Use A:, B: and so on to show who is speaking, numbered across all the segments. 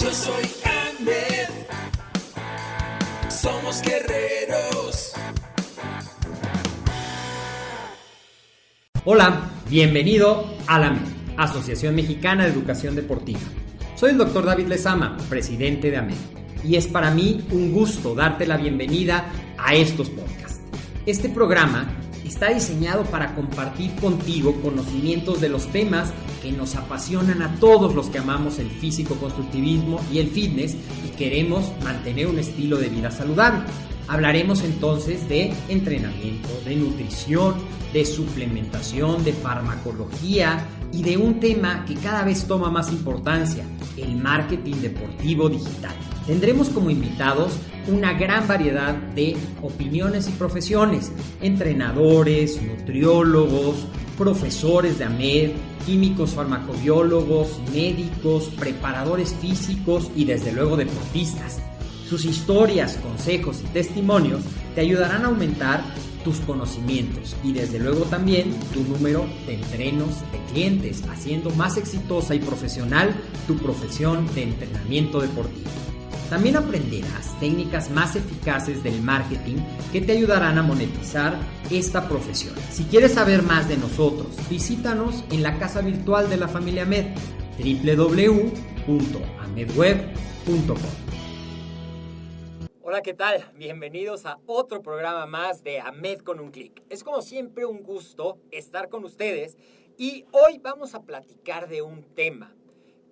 A: Yo soy Ahmed. Somos guerreros.
B: Hola, bienvenido a la AMED, Asociación Mexicana de Educación Deportiva. Soy el Dr. David Lezama, presidente de AMED, y es para mí un gusto darte la bienvenida a estos podcasts. Este programa está diseñado para compartir contigo conocimientos de los temas que nos apasionan a todos los que amamos el físico-constructivismo y el fitness y queremos mantener un estilo de vida saludable. Hablaremos entonces de entrenamiento, de nutrición, de suplementación, de farmacología y de un tema que cada vez toma más importancia, el marketing deportivo digital. Tendremos como invitados una gran variedad de opiniones y profesiones, entrenadores, nutriólogos, profesores de AMED, químicos farmacobiólogos, médicos, preparadores físicos y desde luego deportistas. Sus historias, consejos y testimonios te ayudarán a aumentar tus conocimientos y desde luego también tu número de entrenos de clientes, haciendo más exitosa y profesional tu profesión de entrenamiento deportivo. También aprenderás técnicas más eficaces del marketing que te ayudarán a monetizar esta profesión. Si quieres saber más de nosotros, visítanos en la casa virtual de la familia AMED, www.amedweb.com. Hola, ¿qué tal? Bienvenidos a otro programa más de AMED con un clic. Es como siempre un gusto estar con ustedes y hoy vamos a platicar de un tema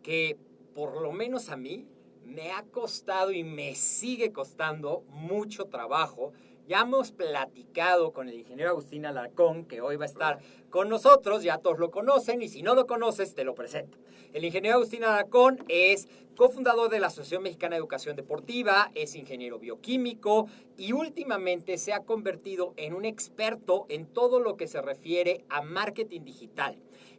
B: que por lo menos a mí me ha costado y me sigue costando mucho trabajo. Ya hemos platicado con el ingeniero Agustín Alarcón, que hoy va a estar con nosotros, ya todos lo conocen y si no lo conoces te lo presento. El ingeniero Agustín Alarcón es cofundador de la Asociación Mexicana de Educación Deportiva, es ingeniero bioquímico y últimamente se ha convertido en un experto en todo lo que se refiere a marketing digital.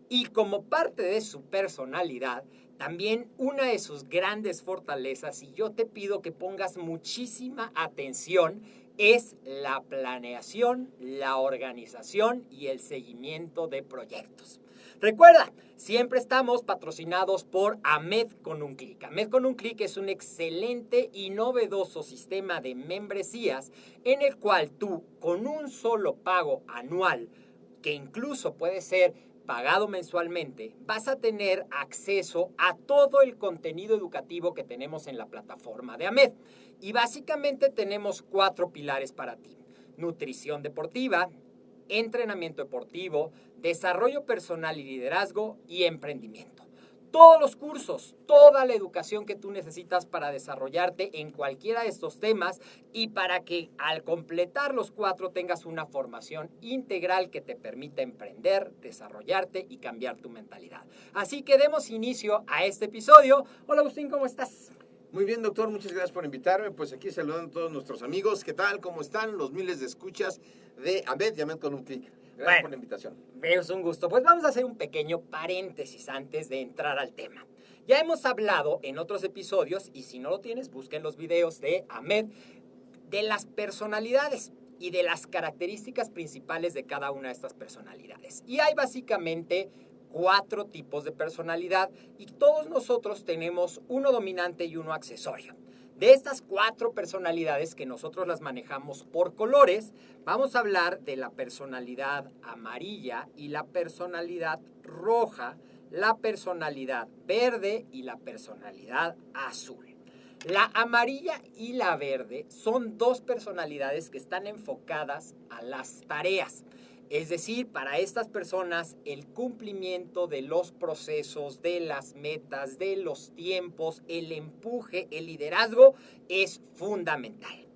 B: Y como parte de su personalidad, también una de sus grandes fortalezas, y yo te pido que pongas muchísima atención, es la planeación, la organización y el seguimiento de proyectos. Recuerda, siempre estamos patrocinados por AMED con un clic. AMED con un clic es un excelente y novedoso sistema de membresías en el cual tú, con un solo pago anual, que incluso puede ser pagado mensualmente, vas a tener acceso a todo el contenido educativo que tenemos en la plataforma de AMED. Y básicamente tenemos 4 pilares para ti: nutrición deportiva, entrenamiento deportivo, desarrollo personal y liderazgo y emprendimiento. Todos los cursos, toda la educación que tú necesitas para desarrollarte en cualquiera de estos temas y para que al completar los 4 tengas una formación integral que te permita emprender, desarrollarte y cambiar tu mentalidad. Así que demos inicio a este episodio. Hola Agustín, ¿cómo estás?
C: Muy bien, doctor, muchas gracias por invitarme. Pues aquí saludando a todos nuestros amigos. ¿Qué tal? ¿Cómo están? Los miles de escuchas de AMED y AMED con un clic. Gracias por la invitación.
B: Es un gusto. Pues vamos a hacer un pequeño paréntesis antes de entrar al tema. Ya hemos hablado en otros episodios, y si no lo tienes, busquen los videos de AMED, de las personalidades y de las características principales de cada una de estas personalidades. Y hay básicamente 4 tipos de personalidad y todos nosotros tenemos uno dominante y uno accesorio. De estas 4 personalidades que nosotros las manejamos por colores, vamos a hablar de la personalidad amarilla y la personalidad roja, la personalidad verde y la personalidad azul. La amarilla y la verde son 2 personalidades que están enfocadas a las tareas. Es decir, para estas personas el cumplimiento de los procesos, de las metas, de los tiempos, el empuje, el liderazgo es fundamental.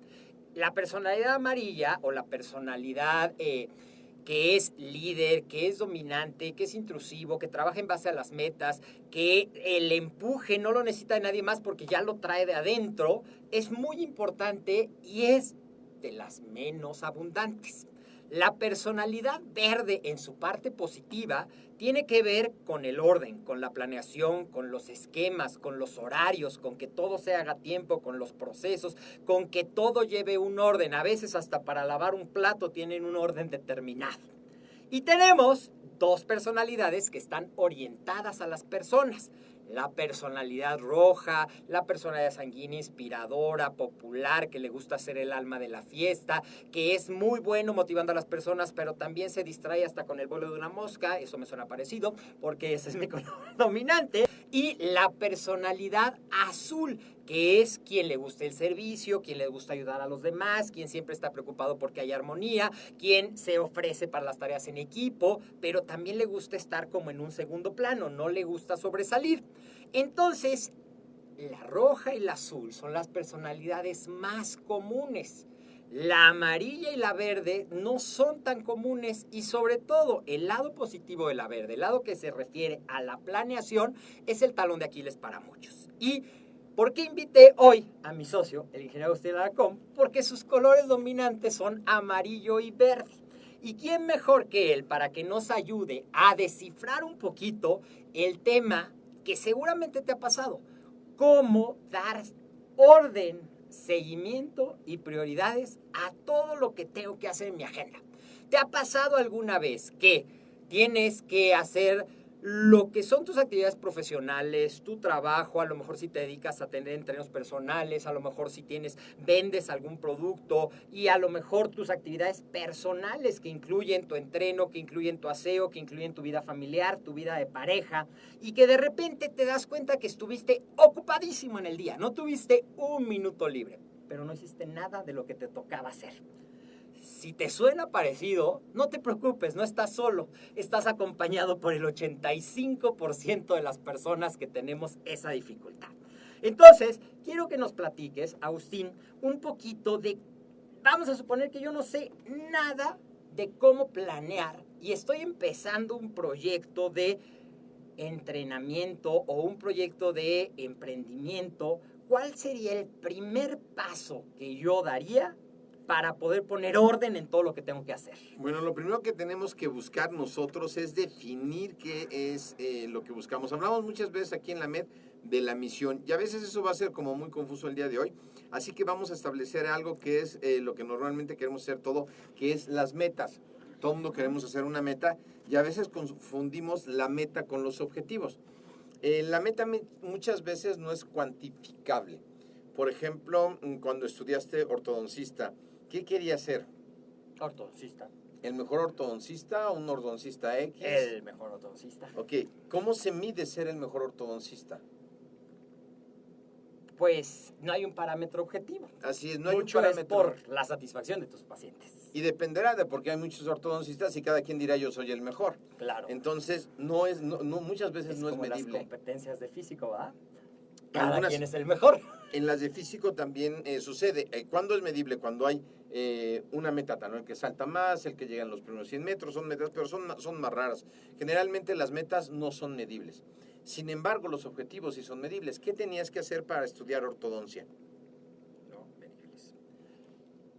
B: La personalidad amarilla o la personalidad que es líder, que es dominante, que es intrusivo, que trabaja en base a las metas, que el empuje no lo necesita de nadie más porque ya lo trae de adentro, es muy importante y es de las menos abundantes. La personalidad verde en su parte positiva tiene que ver con el orden, con la planeación, con los esquemas, con los horarios, con que todo se haga a tiempo, con los procesos, con que todo lleve un orden. A veces hasta para lavar un plato tienen un orden determinado. Y tenemos 2 personalidades que están orientadas a las personas. la personalidad roja, la personalidad sanguínea, inspiradora, popular, que le gusta ser el alma de la fiesta, que es muy bueno motivando a las personas, pero también se distrae hasta con el vuelo de una mosca, eso me suena parecido, porque ese es mi color dominante. Y la personalidad azul, que es quien le gusta el servicio, quien le gusta ayudar a los demás, quien siempre está preocupado porque hay armonía, quien se ofrece para las tareas en equipo, pero también le gusta estar como en un segundo plano, no le gusta sobresalir. Entonces, la roja y la azul son las personalidades más comunes. La amarilla y la verde no son tan comunes y sobre todo el lado positivo de la verde, el lado que se refiere a la planeación, es el talón de Aquiles para muchos. ¿Y por qué invité hoy a mi socio, el ingeniero Agustín Alarcón? Porque sus colores dominantes son amarillo y verde. ¿Y quién mejor que él para que nos ayude a descifrar un poquito el tema que seguramente te ha pasado? Cómo dar orden, seguimiento y prioridades a todo lo que tengo que hacer en mi agenda. ¿Te ha pasado alguna vez que tienes que hacer lo que son tus actividades profesionales, tu trabajo, a lo mejor si te dedicas a tener entrenos personales, a lo mejor si vendes algún producto y a lo mejor tus actividades personales que incluyen tu entreno, que incluyen tu aseo, que incluyen tu vida familiar, tu vida de pareja y que de repente te das cuenta que estuviste ocupadísimo en el día, no tuviste un minuto libre, pero no hiciste nada de lo que te tocaba hacer? Si te suena parecido, no te preocupes, no estás solo. Estás acompañado por el 85% de las personas que tenemos esa dificultad. Entonces, quiero que nos platiques, Agustín, un poquito de... Vamos a suponer que yo no sé nada de cómo planear y estoy empezando un proyecto de entrenamiento o un proyecto de emprendimiento. ¿Cuál sería el primer paso que yo daría para poder poner orden en todo lo que tengo que hacer?
C: Bueno, lo primero que tenemos que buscar nosotros es definir qué es lo que buscamos. Hablamos muchas veces aquí en la MED de la misión y a veces eso va a ser como muy confuso el día de hoy. Así que vamos a establecer algo que es lo que normalmente queremos hacer todo, que es las metas. Todo el mundo queremos hacer una meta y a veces confundimos la meta con los objetivos. La meta muchas veces no es cuantificable. Por ejemplo, cuando estudiaste ortodoncista, ¿qué querías ser?
B: Ortodoncista.
C: ¿El mejor ortodoncista o un ortodoncista X?
B: El mejor ortodoncista.
C: Ok, ¿cómo se mide ser el mejor ortodoncista?
B: Pues no hay un parámetro objetivo.
C: Así es, no hay un
B: Mucho
C: parámetro.
B: es por la satisfacción de tus pacientes.
C: Y dependerá de porque hay muchos ortodoncistas y cada quien dirá yo soy el mejor.
B: Claro.
C: Entonces, muchas veces no es
B: como
C: medible.
B: las competencias de físico, ¿verdad? Cada
C: Algunas-
B: quien es el mejor.
C: En las de físico también sucede. ¿Cuándo es medible? Cuando hay una metata, ¿no? El que salta más, el que llega en los primeros 100 metros, son metas, pero son más raras. Generalmente las metas no son medibles. Sin embargo, los objetivos sí son medibles. ¿Qué tenías que hacer para estudiar ortodoncia?
B: No, medibles.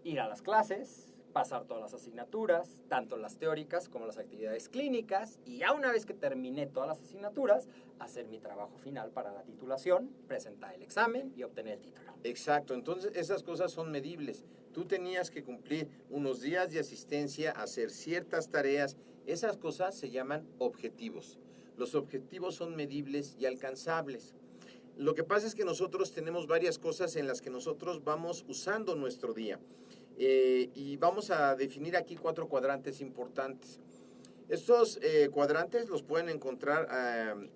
B: Ir a las clases, pasar todas las asignaturas, tanto las teóricas como las actividades clínicas, y ya una vez que terminé todas las asignaturas, hacer mi trabajo final para la titulación, presentar el examen y obtener el título.
C: Exacto, entonces esas cosas son medibles. Tú tenías que cumplir unos días de asistencia, hacer ciertas tareas. Esas cosas se llaman objetivos. Los objetivos son medibles y alcanzables. Lo que pasa es que nosotros tenemos varias cosas en las que nosotros vamos usando nuestro día. Y vamos a definir aquí 4 cuadrantes importantes. Estos cuadrantes los pueden encontrar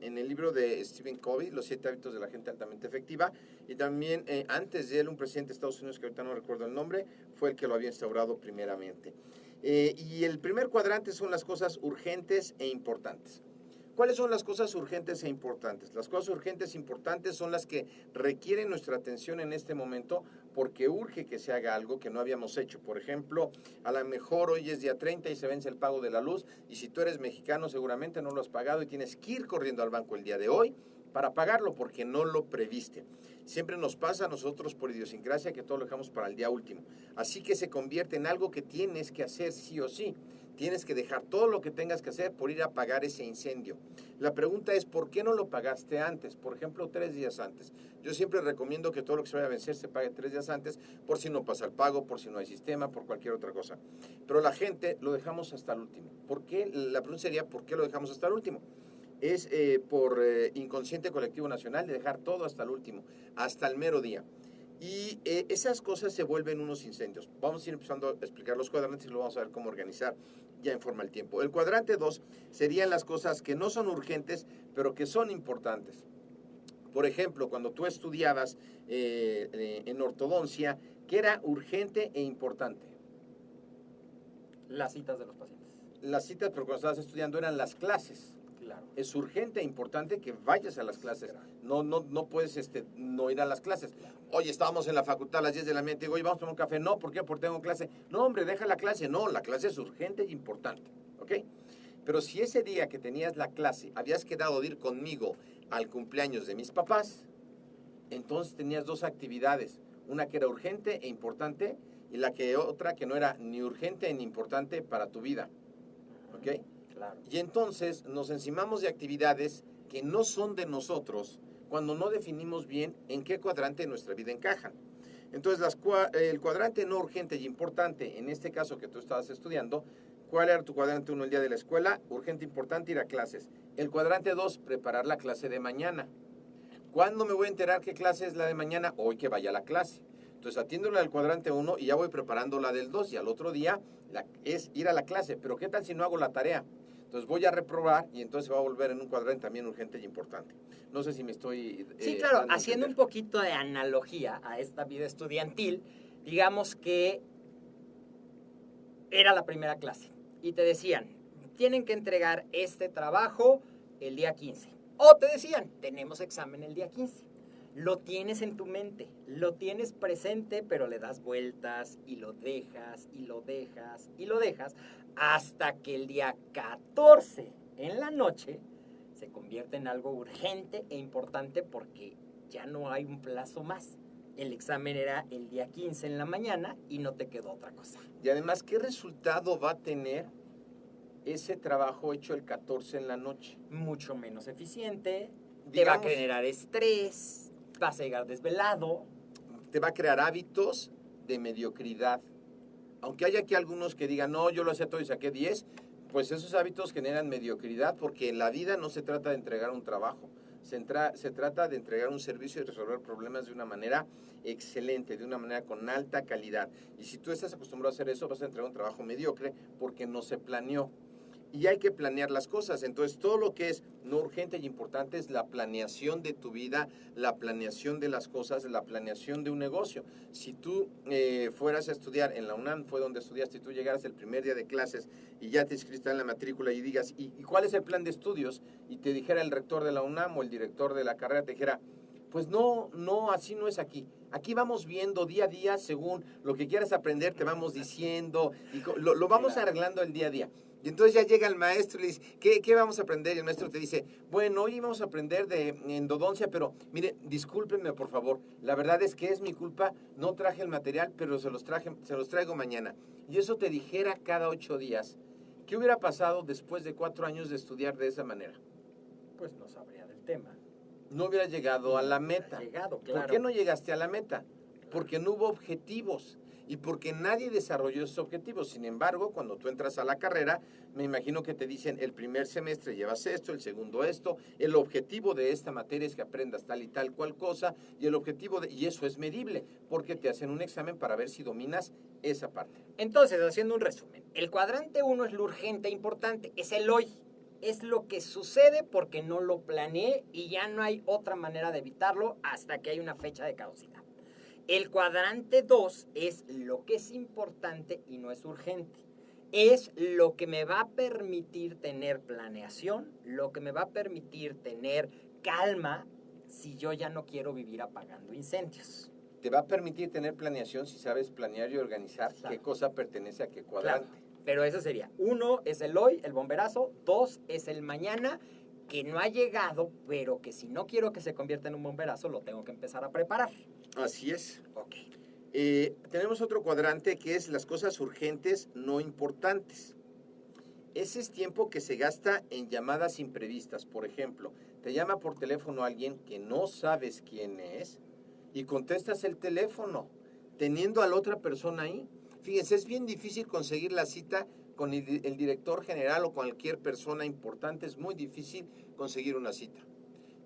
C: en el libro de Stephen Covey, Los 7 hábitos de la gente altamente efectiva, y también antes de él un presidente de Estados Unidos, que ahorita no recuerdo el nombre, fue el que lo había instaurado primeramente. Y el primer cuadrante son las cosas urgentes e importantes. ¿Cuáles son las cosas urgentes e importantes? Las cosas urgentes e importantes son las que requieren nuestra atención en este momento porque urge que se haga algo que no habíamos hecho. Por ejemplo, a lo mejor hoy es día 30 y se vence el pago de la luz y si tú eres mexicano seguramente no lo has pagado y tienes que ir corriendo al banco el día de hoy para pagarlo porque no lo previste. Siempre nos pasa a nosotros por idiosincrasia que todo lo dejamos para el día último. Así que se convierte en algo que tienes que hacer sí o sí. Tienes que dejar todo lo que tengas que hacer por ir a pagar ese incendio. La pregunta es, ¿por qué no lo pagaste antes? Por ejemplo, 3 días antes. Yo siempre recomiendo que todo lo que se vaya a vencer se pague 3 días antes, por si no pasa el pago, por si no hay sistema, por cualquier otra cosa. Pero la gente lo dejamos hasta el último. ¿Por qué? La pregunta sería, ¿por qué lo dejamos hasta el último? es por inconsciente colectivo nacional de dejar todo hasta el último, hasta el mero día. Y esas cosas se vuelven unos incendios. Vamos a ir empezando a explicar los cuadrantes y lo vamos a ver cómo organizar ya en forma del tiempo. El cuadrante 2 serían las cosas que no son urgentes, pero que son importantes. Por ejemplo, cuando tú estudiabas en ortodoncia, ¿qué era urgente e importante?
B: Las citas de los pacientes.
C: Las citas, pero cuando estabas estudiando eran las clases.
B: Claro.
C: Es urgente e importante que vayas a las clases. No puedes no ir a las clases. Oye, estábamos en la facultad a las 10 de la mañana, te digo, oye, vamos a tomar un café. No, ¿por qué? Porque tengo clase. No, hombre, deja la clase. No, la clase es urgente e importante. ¿Ok? Pero si ese día que tenías la clase habías quedado de ir conmigo al cumpleaños de mis papás, entonces tenías dos actividades. Una que era urgente e importante y otra que no era ni urgente ni importante para tu vida. ¿Ok?
B: Claro.
C: Y entonces nos encimamos de actividades que no son de nosotros cuando no definimos bien en qué cuadrante de nuestra vida encajan. Entonces, el cuadrante no urgente y importante, en este caso que tú estabas estudiando, ¿cuál era tu cuadrante 1 el día de la escuela? Urgente, importante, ir a clases. El cuadrante 2, preparar la clase de mañana. ¿Cuándo me voy a enterar qué clase es la de mañana? Hoy que vaya a la clase. Entonces atiendo la del cuadrante 1 y ya voy preparando la del 2 y al otro día es ir a la clase. Pero ¿qué tal si no hago la tarea? Entonces voy a reprobar y entonces va a volver en un cuadrante también urgente y importante. No sé si me estoy...
B: Sí, claro, haciendo un poquito de analogía a esta vida estudiantil, digamos que era la primera clase y te decían, tienen que entregar este trabajo el día 15. O te decían, tenemos examen el día 15. Lo tienes en tu mente, lo tienes presente, pero le das vueltas y lo dejas, y lo dejas, y lo dejas, hasta que el día 14 en la noche se convierte en algo urgente e importante porque ya no hay un plazo más. El examen era el día 15 en la mañana y no te quedó otra cosa.
C: Y además, ¿qué resultado va a tener ese trabajo hecho el 14 en la noche?
B: Mucho menos eficiente,
C: Digamos,
B: te va a generar estrés, vas a llegar desvelado.
C: Te va a crear hábitos de mediocridad. Aunque hay aquí algunos que digan, no, yo lo hacía todo y saqué 10, pues esos hábitos generan mediocridad porque en la vida no se trata de entregar un trabajo, se trata de entregar un servicio y resolver problemas de una manera excelente, de una manera con alta calidad. Y si tú estás acostumbrado a hacer eso, vas a entregar un trabajo mediocre porque no se planeó. Y hay que planear las cosas. Entonces, todo lo que es no urgente y importante es la planeación de tu vida, la planeación de las cosas, la planeación de un negocio. Si tú fueras a estudiar en la UNAM, fue donde estudiaste, y tú llegaras el primer día de clases y ya te inscribiste en la matrícula y digas, ¿y cuál es el plan de estudios? Y te dijera el rector de la UNAM o el director de la carrera, te dijera, pues no, así no es aquí. Aquí vamos viendo día a día, según lo que quieras aprender, te vamos diciendo, y lo vamos arreglando el día a día. Y entonces ya llega el maestro y le dice, ¿qué vamos a aprender? Y el maestro te dice, bueno, hoy vamos a aprender de endodoncia, pero mire, discúlpenme por favor, la verdad es que es mi culpa, no traje el material, pero se los traigo mañana. Y eso te dijera cada 8 días. ¿Qué hubiera pasado después de 4 años de estudiar de esa manera?
B: Pues no sabría del tema.
C: No hubieras llegado a la meta.
B: Claro.
C: ¿Por qué no llegaste a la meta? Porque no hubo objetivos y porque nadie desarrolló esos objetivos. Sin embargo, cuando tú entras a la carrera, me imagino que te dicen, el primer semestre llevas esto, el segundo esto, el objetivo de esta materia es que aprendas tal y tal cual cosa, y el objetivo y eso es medible, porque te hacen un examen para ver si dominas esa parte.
B: Entonces, haciendo un resumen, el cuadrante 1 es lo urgente e importante, es el hoy. Es lo que sucede porque no lo planeé y ya no hay otra manera de evitarlo hasta que hay una fecha de caducidad. El cuadrante 2 es lo que es importante y no es urgente. Es lo que me va a permitir tener planeación, lo que me va a permitir tener calma si yo ya no quiero vivir apagando incendios.
C: Te va a permitir tener planeación si sabes planear y organizar qué cosa pertenece a qué cuadrante.
B: Claro, pero eso sería, 1 es el hoy, el bomberazo, 2 es el mañana, que no ha llegado, pero que si no quiero que se convierta en un bomberazo, lo tengo que empezar a preparar.
C: Así es.
B: Ok.
C: Tenemos otro cuadrante que es las cosas urgentes no importantes. Ese es tiempo que se gasta en llamadas imprevistas. Por ejemplo, te llama por teléfono alguien que no sabes quién es y contestas el teléfono teniendo a la otra persona ahí. Fíjense, es bien difícil conseguir la cita con el director general o cualquier persona importante es muy difícil conseguir una cita.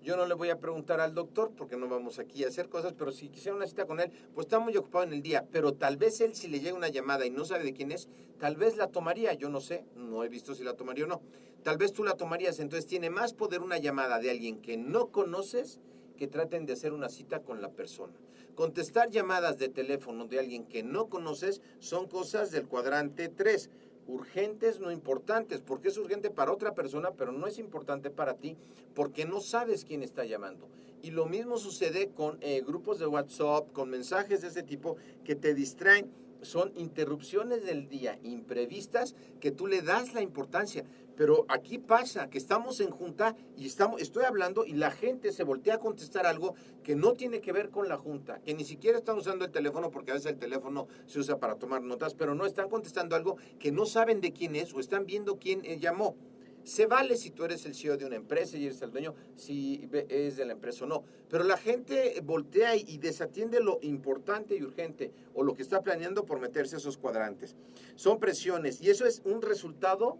C: Yo no le voy a preguntar al doctor porque no vamos aquí a hacer cosas, pero si quisiera una cita con él, pues está muy ocupado en el día, pero tal vez él, si le llega una llamada y no sabe de quién es, tal vez la tomaría, yo no sé, no he visto si la tomaría o no. Tal vez tú la tomarías, entonces tiene más poder una llamada de alguien que no conoces que traten de hacer una cita con la persona. Contestar llamadas de teléfono de alguien que no conoces son cosas del cuadrante 3. Urgentes, no importantes, porque es urgente para otra persona, pero no es importante para ti, porque no sabes quién está llamando. Y lo mismo sucede con grupos de WhatsApp, con mensajes de ese tipo que te distraen. Son interrupciones del día imprevistas que tú le das la importancia. Pero aquí pasa que estamos en junta y estoy hablando y la gente se voltea a contestar algo que no tiene que ver con la junta, que ni siquiera están usando el teléfono porque a veces el teléfono se usa para tomar notas, pero no están contestando algo que no saben de quién es o están viendo quién llamó. Se vale si tú eres el CEO de una empresa y eres el dueño, si es de la empresa o no. Pero la gente voltea y desatiende lo importante y urgente o lo que está planeando por meterse a esos cuadrantes. Son presiones y eso es un resultado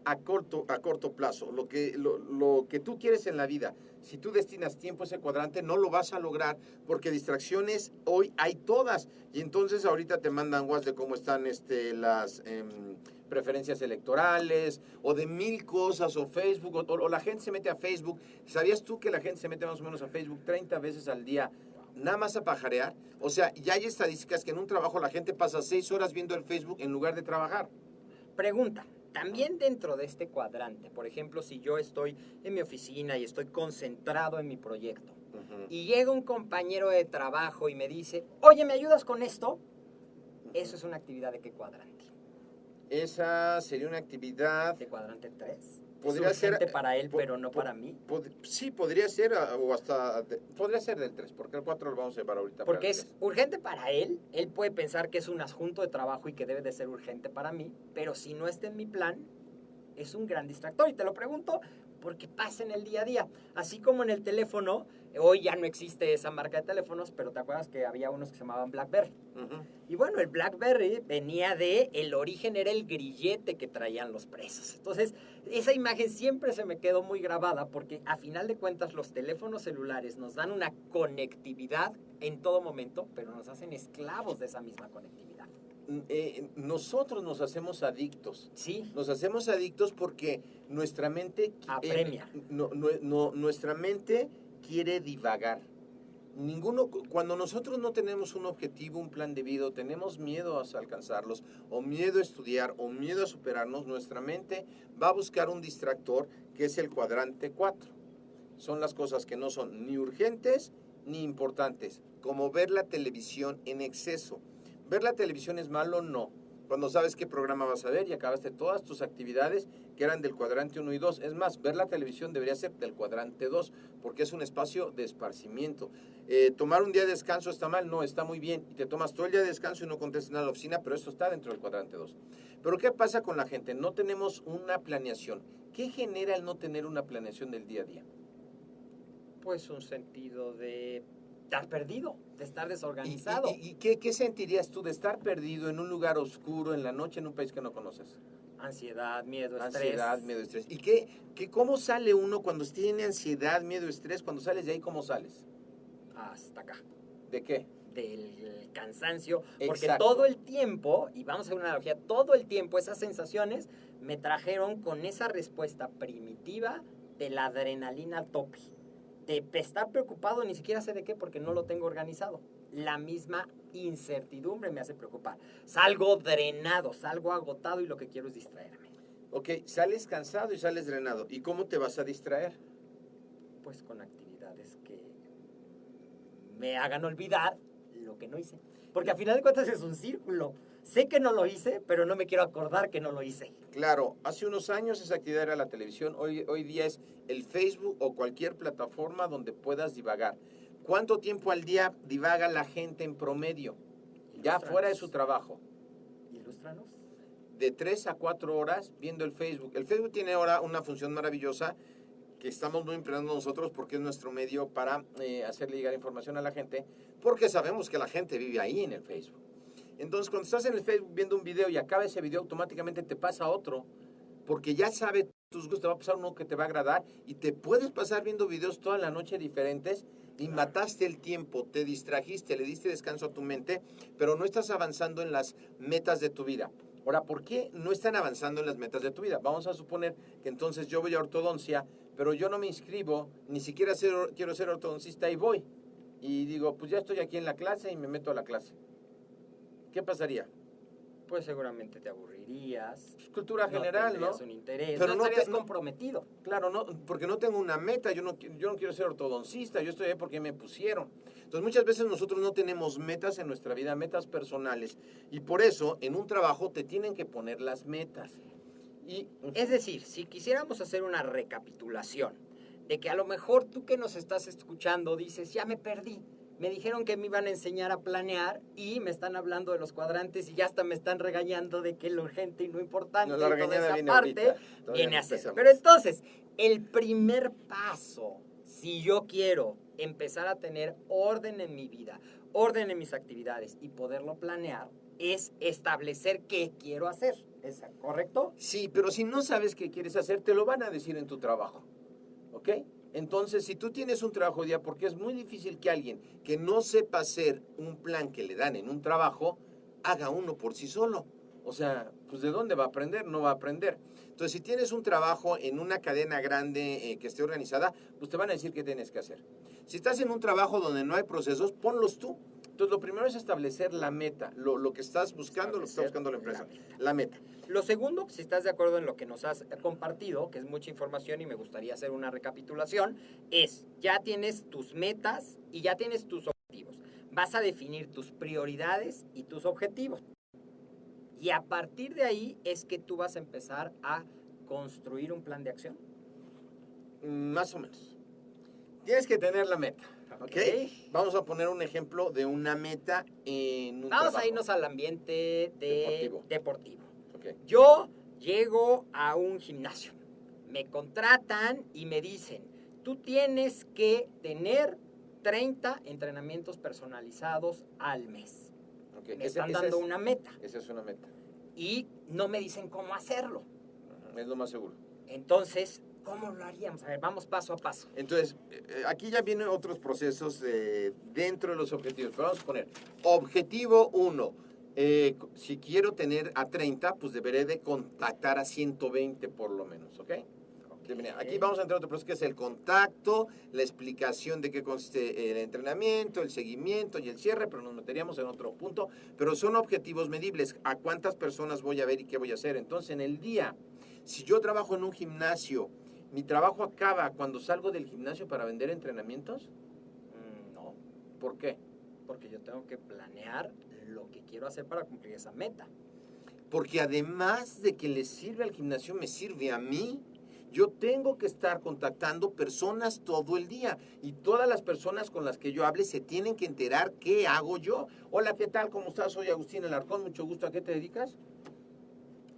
C: a corto plazo. Lo que tú quieres en la vida, si tú destinas tiempo a ese cuadrante, no lo vas a lograr porque distracciones hoy hay todas. Y entonces ahorita te mandan WhatsApp de cómo están las preferencias electorales o de mil cosas o Facebook o la gente se mete a Facebook. ¿Sabías tú que la gente se mete más o menos a Facebook 30 veces al día? Nada más a pajarear. O sea, ya hay estadísticas que en un trabajo la gente pasa 6 horas viendo el Facebook en lugar de trabajar.
B: Pregunta, también dentro de este cuadrante, por ejemplo, si yo estoy en mi oficina y estoy concentrado en mi proyecto, y llega un compañero de trabajo y me dice, oye, ¿me ayudas con esto? Eso es una actividad ¿de qué cuadrante?
C: Esa sería una actividad...
B: ¿De cuadrante 3?
C: Podría
B: ¿Es urgente
C: ser,
B: para él, pero no para mí?
C: Sí, podría ser, o hasta, podría ser del 3, porque el 4 lo vamos a llevar ahorita.
B: Porque es urgente para él puede pensar que es un asunto de trabajo y que debe de ser urgente para mí, pero si no está en mi plan, es un gran distractor. Y te lo pregunto porque pasa en el día a día. Así como en el teléfono, hoy ya no existe esa marca de teléfonos, pero ¿te acuerdas que había unos que se llamaban BlackBerry? Y bueno, el BlackBerry venía el origen era el grillete que traían los presos. Entonces, esa imagen siempre se me quedó muy grabada porque a final de cuentas los teléfonos celulares nos dan una conectividad en todo momento, pero nos hacen esclavos de esa misma conectividad.
C: Nosotros nos hacemos adictos.
B: Sí.
C: Nos hacemos adictos porque nuestra mente...
B: apremia.
C: Nuestra mente quiere divagar. Cuando nosotros no tenemos un objetivo, un plan de vida, tenemos miedo a alcanzarlos, o miedo a estudiar, o miedo a superarnos, nuestra mente va a buscar un distractor que es el cuadrante 4. Son las cosas que no son ni urgentes ni importantes, como ver la televisión en exceso. ¿Ver la televisión es malo? No. Cuando sabes qué programa vas a ver y acabaste todas tus actividades que eran del cuadrante 1 y 2. Es más, ver la televisión debería ser del cuadrante 2, porque es un espacio de esparcimiento. Tomar un día de descanso está mal, no, está muy bien. Y te tomas todo el día de descanso y no contestas nada a la oficina, pero eso está dentro del cuadrante 2. Pero ¿qué pasa con la gente? No tenemos una planeación. ¿Qué genera el no tener una planeación del día a día?
B: Pues un sentido de estar perdido, de estar desorganizado.
C: ¿Y qué sentirías tú de estar perdido en un lugar oscuro, en la noche, en un país que no conoces?
B: Ansiedad, miedo, estrés.
C: Ansiedad, miedo, estrés. ¿Y cómo sale uno cuando tiene ansiedad, miedo, estrés? Cuando sales de ahí, ¿cómo sales?
B: Hasta acá.
C: ¿De qué?
B: Del cansancio. Porque
C: Exacto.
B: todo el tiempo, y vamos a hacer una analogía, todo el tiempo esas sensaciones me trajeron con esa respuesta primitiva de la adrenalina a tope. De estar preocupado, ni siquiera sé de qué, porque no lo tengo organizado. La misma incertidumbre me hace preocupar. Salgo drenado, salgo agotado y lo que quiero es distraerme.
C: Ok, sales cansado y sales drenado. ¿Y cómo te vas a distraer?
B: Pues con actividades que me hagan olvidar lo que no hice. Porque a final de cuentas es un círculo. Sé que no lo hice, pero no me quiero acordar que no lo hice.
C: Claro, hace unos años esa actividad era la televisión, hoy día es el Facebook o cualquier plataforma donde puedas divagar. ¿Cuánto tiempo al día divaga la gente en promedio? Ya fuera de su trabajo.
B: Ilústranos.
C: De 3 a 4 horas viendo el Facebook. El Facebook tiene ahora una función maravillosa que estamos muy empleando nosotros porque es nuestro medio para hacerle llegar información a la gente, porque sabemos que la gente vive ahí en el Facebook. Entonces, cuando estás en el Facebook viendo un video y acaba ese video, automáticamente te pasa otro, porque ya sabe tus gustos, te va a pasar uno que te va a agradar y te puedes pasar viendo videos toda la noche diferentes y mataste el tiempo, te distrajiste, le diste descanso a tu mente, pero no estás avanzando en las metas de tu vida. Ahora, ¿por qué no están avanzando en las metas de tu vida? Vamos a suponer que entonces yo voy a ortodoncia, pero yo no me inscribo, ni siquiera quiero ser ortodoncista y voy. Y digo, pues ya estoy aquí en la clase y me meto a la clase. ¿Qué pasaría?
B: Pues seguramente te aburrirías.
C: Pues cultura general, ¿no?
B: tendrías un interés,
C: Pero
B: no
C: no
B: estarías
C: te-
B: comprometido.
C: Claro, no, porque no tengo una meta, yo no quiero ser ortodoncista, yo estoy ahí porque me pusieron. Entonces muchas veces nosotros no tenemos metas en nuestra vida, metas personales, y por eso en un trabajo te tienen que poner las metas. Y
B: Es decir, si quisiéramos hacer una recapitulación de que a lo mejor tú que nos estás escuchando dices, ya me perdí. Me dijeron que me iban a enseñar a planear y me están hablando de los cuadrantes y ya hasta me están regañando de que lo urgente y lo importante
C: No, la
B: y toda
C: regañada
B: esa
C: viene
B: parte
C: ahorita, todavía
B: viene
C: no
B: a ser.
C: empezamos.
B: Pero entonces, el primer paso, si yo quiero empezar a tener orden en mi vida, orden en mis actividades y poderlo planear, es establecer qué quiero hacer. ¿Es correcto?
C: sí, pero si no sabes qué quieres hacer, te lo van a decir en tu trabajo, ¿ok? Entonces, si tú tienes un trabajo día, porque es muy difícil que alguien que no sepa hacer un plan que le dan en un trabajo, haga uno por sí solo. O sea, pues ¿de dónde va a aprender? No va a aprender. Entonces, si tienes un trabajo en una cadena grande que esté organizada, pues te van a decir qué tienes que hacer. Si estás en un trabajo donde no hay procesos, ponlos tú. Entonces, lo primero es establecer la meta, lo que estás buscando, lo que está buscando la empresa, la meta.
B: Lo segundo, si estás de acuerdo en lo que nos has compartido, que es mucha información y me gustaría hacer una recapitulación, es ya tienes tus metas y ya tienes tus objetivos. Vas a definir tus prioridades y tus objetivos. Y a partir de ahí es que tú vas a empezar a construir un plan de acción.
C: Más o menos. Tienes que tener la meta, ¿ok?
B: Ok.
C: Vamos a poner un ejemplo de una meta en un
B: Vamos
C: trabajo.
B: a irnos al ambiente deportivo.
C: Ok.
B: Yo llego a un gimnasio, me contratan y me dicen, tú tienes que tener 30 entrenamientos personalizados al mes.
C: Ok,
B: Me están dando una meta
C: Esa es una meta.
B: y no me dicen cómo hacerlo.
C: Es lo más seguro.
B: Entonces, ¿cómo lo haríamos? A ver, vamos paso a paso.
C: Entonces, aquí ya vienen otros procesos dentro de los objetivos. Pero vamos a poner, objetivo 1. Si quiero tener a 30, pues deberé de contactar a 120 por lo menos, ¿ok? Aquí vamos a entrar a otro proceso que es el contacto, la explicación de qué consiste el entrenamiento, el seguimiento y el cierre, pero nos meteríamos en otro punto. Pero son objetivos medibles. ¿A cuántas personas voy a ver y qué voy a hacer? Entonces, en el día, si yo trabajo en un gimnasio, ¿mi trabajo acaba cuando salgo del gimnasio para vender entrenamientos?
B: No,
C: ¿Por qué?
B: porque yo tengo que planear lo que quiero hacer para cumplir esa meta.
C: Porque además de que le sirve al gimnasio, me sirve a mí. Yo tengo que estar contactando personas todo el día y todas las personas con las que yo hable se tienen que enterar qué hago yo. Hola, ¿qué tal? ¿Cómo estás? Soy Agustín Alarcón, mucho gusto. ¿A qué te dedicas?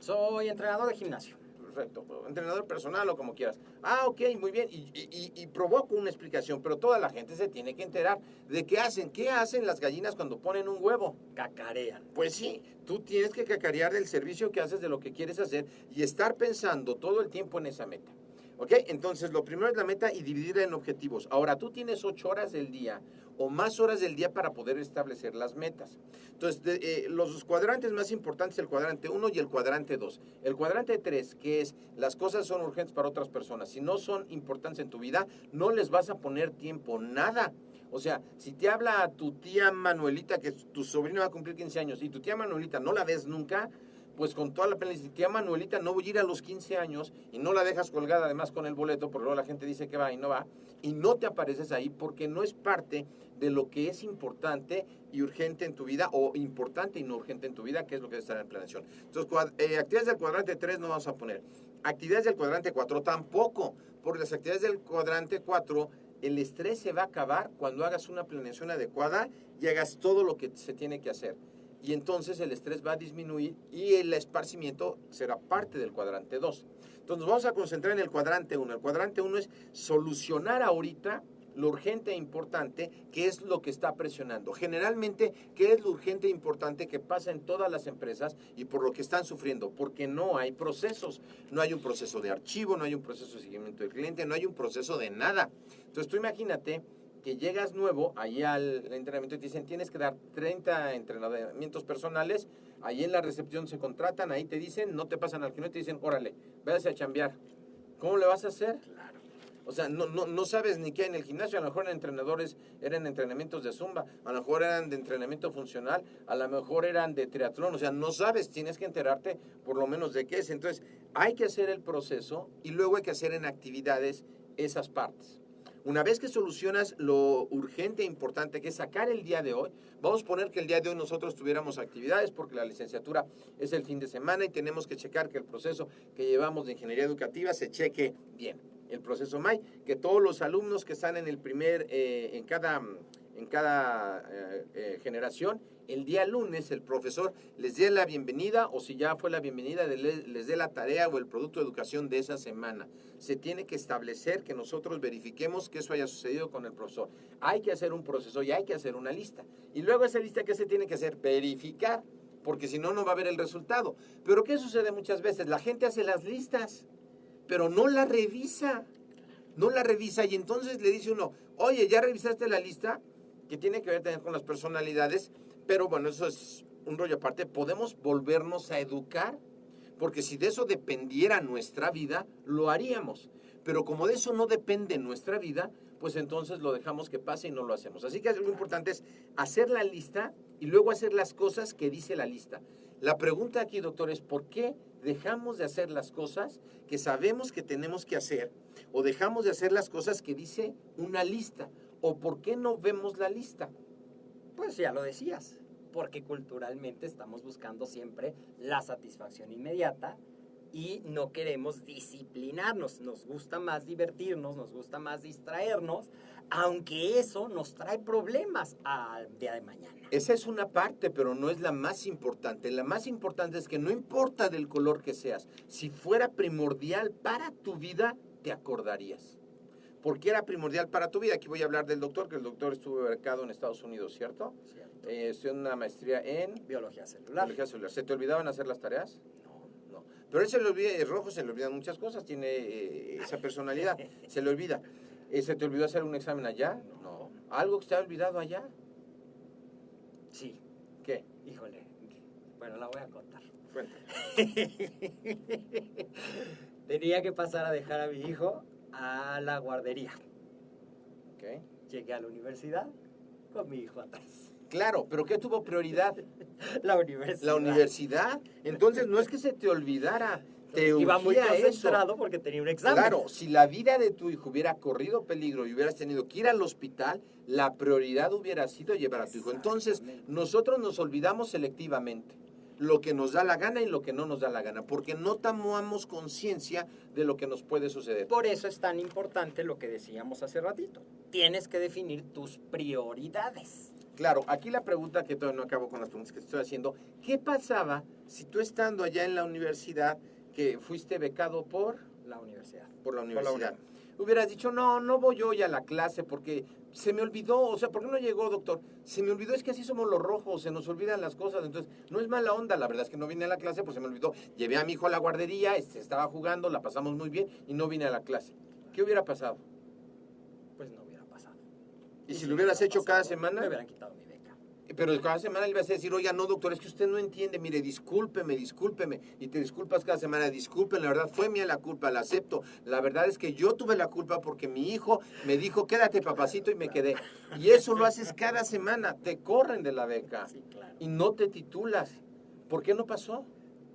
B: Soy entrenador de gimnasio.
C: Perfecto, entrenador personal o como quieras. Ah, ok, muy bien. Y provoco una explicación, pero toda la gente se tiene que enterar de qué hacen. ¿Qué hacen las gallinas cuando ponen un huevo?
B: Cacarean.
C: Pues sí, tú tienes que cacarear del servicio que haces, de lo que quieres hacer y estar pensando todo el tiempo en esa meta. ¿Ok? Entonces, lo primero es la meta y dividirla en objetivos. Ahora, tú tienes 8 horas del día o más horas del día para poder establecer las metas. Entonces, los cuadrantes más importantes, el cuadrante 1 y el cuadrante 2. El cuadrante 3, que es las cosas son urgentes para otras personas. Si no son importantes en tu vida, no les vas a poner tiempo, nada. O sea, si te habla tu tía Manuelita, que tu sobrino va a cumplir 15 años, y tu tía Manuelita no la ves nunca, pues con toda la pena, dice, tía Manuelita, no voy a ir a los 15 años, y no la dejas colgada además con el boleto, porque luego la gente dice que va y no va, y no te apareces ahí porque no es parte de lo que es importante y urgente en tu vida, o importante y no urgente en tu vida, que es lo que debe estar en planeación. Entonces, actividades del cuadrante 3 no vamos a poner. Actividades del cuadrante 4 tampoco, porque las actividades del cuadrante 4, el estrés se va a acabar cuando hagas una planeación adecuada y hagas todo lo que se tiene que hacer. Y entonces el estrés va a disminuir y el esparcimiento será parte del cuadrante 2. Entonces nos vamos a concentrar en el cuadrante 1. El cuadrante 1 es solucionar ahorita lo urgente e importante, que es lo que está presionando. Generalmente, ¿qué es lo urgente e importante que pasa en todas las empresas y por lo que están sufriendo? Porque no hay procesos. No hay un proceso de archivo, no hay un proceso de seguimiento del cliente, no hay un proceso de nada. Entonces, tú imagínate que llegas nuevo ahí al entrenamiento y te dicen, tienes que dar 30 entrenamientos personales, ahí en la recepción se contratan, ahí te dicen, no te pasan al cliente, te dicen, órale, váyase a chambear. ¿Cómo le vas a hacer?
B: Claro.
C: O sea, no sabes ni qué hay en el gimnasio. A lo mejor eran entrenadores, eran entrenamientos de zumba, a lo mejor eran de entrenamiento funcional, a lo mejor eran de triatlón. O sea, no sabes, tienes que enterarte por lo menos de qué es. Entonces, hay que hacer el proceso y luego hay que hacer en actividades esas partes. Una vez que solucionas lo urgente e importante que es sacar el día de hoy, vamos a poner que el día de hoy nosotros tuviéramos actividades porque la licenciatura es el fin de semana y tenemos que checar que el proceso que llevamos de ingeniería educativa se cheque bien. El proceso MAI, que todos los alumnos que están en el en cada generación, el día lunes el profesor les dé la bienvenida, o si ya fue la bienvenida, les dé la tarea o el producto de educación de esa semana. Se tiene que establecer que nosotros verifiquemos que eso haya sucedido con el profesor. Hay que hacer un proceso y hay que hacer una lista. Y luego esa lista, ¿qué se tiene que hacer? Verificar, porque si no, no va a haber el resultado. Pero ¿qué sucede muchas veces? La gente hace las listas, pero no la revisa. No la revisa y entonces le dice uno, oye, ¿ya revisaste la lista? Que tiene que ver también con las personalidades, pero bueno, eso es un rollo aparte. Podemos volvernos a educar, porque si de eso dependiera nuestra vida, lo haríamos. Pero como de eso no depende nuestra vida, pues entonces lo dejamos que pase y no lo hacemos. Así que lo importante es hacer la lista y luego hacer las cosas que dice la lista. La pregunta aquí, doctor, es ¿por qué dejamos de hacer las cosas que sabemos que tenemos que hacer? ¿O dejamos de hacer las cosas que dice una lista? ¿O por qué no vemos la lista?
B: Pues ya lo decías, porque culturalmente estamos buscando siempre la satisfacción inmediata y no queremos disciplinarnos. Nos gusta más divertirnos, nos gusta más distraernos, aunque eso nos trae problemas al día de mañana.
C: Esa es una parte, pero no es la más importante. La más importante es que no importa del color que seas, si fuera primordial para tu vida, te acordarías. ¿Por qué era primordial para tu vida? Aquí voy a hablar del doctor, que el doctor estuvo becado en Estados Unidos, ¿cierto?
B: Cierto.
C: Estudió una maestría en
B: Biología celular.
C: biología celular. ¿Se te olvidaban hacer las tareas?
B: No.
C: No. Pero él se le olvida, es rojo, se le olvidan muchas cosas, tiene esa personalidad, se le olvida. ¿Se te olvidó hacer un examen allá?
B: No.
C: ¿Algo que te ha olvidado allá?
B: Sí.
C: ¿Qué?
B: Híjole. Bueno, la voy a contar.
C: Cuéntame.
B: Tenía que pasar a dejar a mi hijo a la guardería.
C: ¿Qué?
B: Llegué a la universidad con mi hijo atrás.
C: Claro, pero ¿qué tuvo prioridad?
B: La universidad.
C: La universidad. Entonces no es que se te olvidara, te
B: Iba muy
C: urgía eso.
B: concentrado porque tenía un examen.
C: Claro, si la vida de tu hijo hubiera corrido peligro y hubieras tenido que ir al hospital, la prioridad hubiera sido llevar a tu hijo. Entonces, nosotros nos olvidamos selectivamente lo que nos da la gana y lo que no nos da la gana, porque no tomamos conciencia de lo que nos puede suceder.
B: Por eso es tan importante lo que decíamos hace ratito. Tienes que definir tus prioridades.
C: Claro, aquí la pregunta que todavía no acabo con las preguntas que te estoy haciendo, ¿qué pasaba si tú estando allá en la universidad, que fuiste becado por
B: La universidad.
C: la universidad,
B: UNAM.
C: hubieras dicho, no voy hoy a la clase porque se me olvidó, o sea, ¿por qué no llegó, doctor? Se me olvidó, es que así somos los rojos, se nos olvidan las cosas, entonces no es mala onda, la verdad es que no vine a la clase, pues se me olvidó, llevé a mi hijo a la guardería, estaba jugando, la pasamos muy bien y no vine a la clase. ¿Qué hubiera pasado?
B: Pues no hubiera pasado.
C: ¿Y si lo hubieras hecho cada
B: pasado,
C: semana?
B: Me hubieran quitado mi beca.
C: Pero cada semana le vas a decir, oiga, no, doctor, es que usted no entiende, mire, discúlpeme, y te disculpas cada semana, disculpen, la verdad fue mía la culpa, la acepto, la verdad es que yo tuve la culpa porque mi hijo me dijo, quédate papacito, y me quedé. Y eso lo haces cada semana, te corren de la beca
B: Sí, claro.
C: y no te titulas. ¿Por qué no pasó?